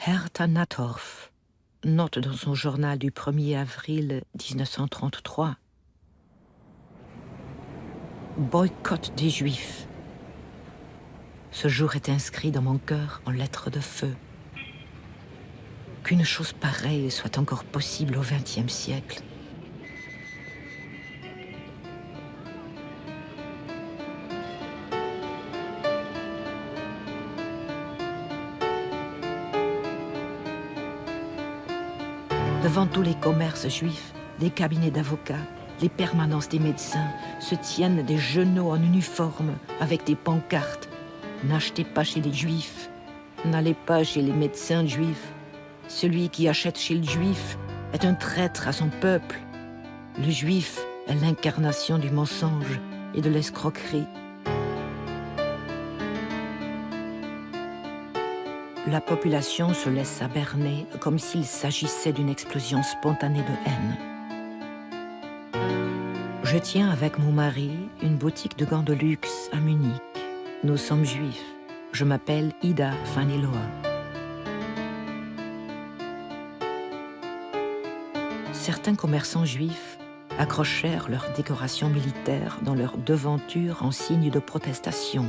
Herta Nattorf note dans son journal du 1er avril 1933 « Boycott des Juifs ». Ce jour est inscrit dans mon cœur en lettres de feu. Qu'une chose pareille soit encore possible au XXe siècle. Devant tous les commerces juifs, les cabinets d'avocats, les permanences des médecins se tiennent des genoux en uniforme avec des pancartes. N'achetez pas chez les juifs, n'allez pas chez les médecins juifs. Celui qui achète chez le juif est un traître à son peuple. Le juif est l'incarnation du mensonge et de l'escroquerie. La population se laissa berner comme s'il s'agissait d'une explosion spontanée de haine. Je tiens avec mon mari une boutique de gants de luxe à Munich. Nous sommes juifs. Je m'appelle Ida Faniloa. Certains commerçants juifs accrochèrent leurs décorations militaires dans leurs devantures en signe de protestation,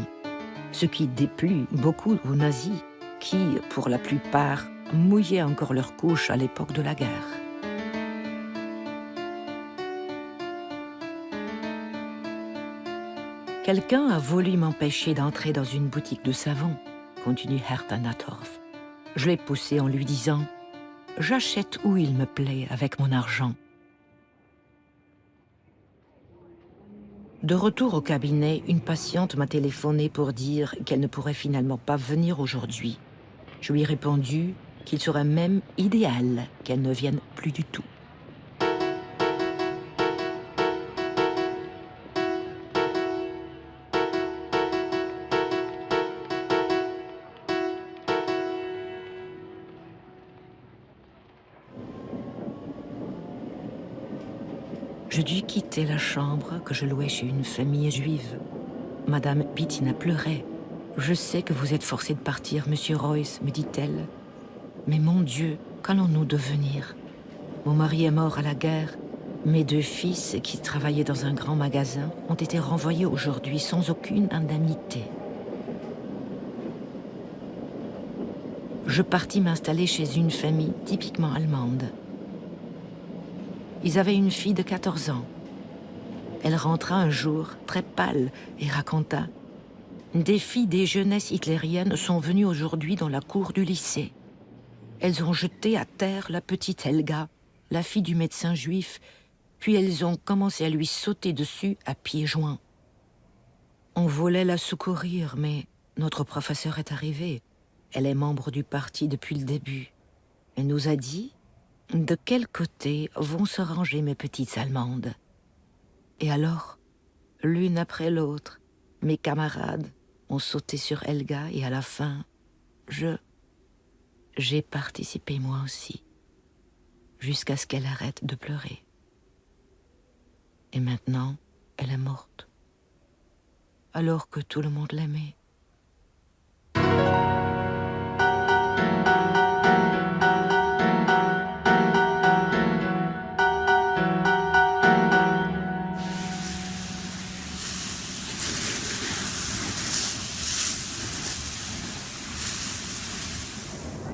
ce qui déplut beaucoup aux nazis qui, pour la plupart, mouillaient encore leurs couches à l'époque de la guerre. Quelqu'un a voulu m'empêcher d'entrer dans une boutique de savon, continue Herta Nattorf. Je l'ai poussé en lui disant « J'achète où il me plaît avec mon argent ». De retour au cabinet, une patiente m'a téléphoné pour dire qu'elle ne pourrait finalement pas venir aujourd'hui. Je lui ai répondu qu'il serait même idéal qu'elle ne vienne plus du tout. Je dus quitter la chambre que je louais chez une famille juive. Madame Bittina pleurait. « Je sais que vous êtes forcé de partir, monsieur Royce, me dit-elle. Mais mon Dieu, qu'allons-nous devenir? Mon mari est mort à la guerre. Mes 2 fils, qui travaillaient dans un grand magasin, ont été renvoyés aujourd'hui sans aucune indemnité. » Je partis m'installer chez une famille typiquement allemande. Ils avaient une fille de 14 ans. Elle rentra un jour, très pâle, et raconta « Des filles des jeunesses hitlériennes sont venues aujourd'hui dans la cour du lycée. Elles ont jeté à terre la petite Helga, la fille du médecin juif, puis elles ont commencé à lui sauter dessus à pieds joints. On voulait la secourir, mais notre professeure est arrivée. Elle est membre du parti depuis le début. Elle nous a dit « De quel côté vont se ranger mes petites Allemandes ?» Et alors, l'une après l'autre, mes camarades ont sauté sur Helga et à la fin, j'ai participé moi aussi, jusqu'à ce qu'elle arrête de pleurer. Et maintenant, elle est morte, alors que tout le monde l'aimait.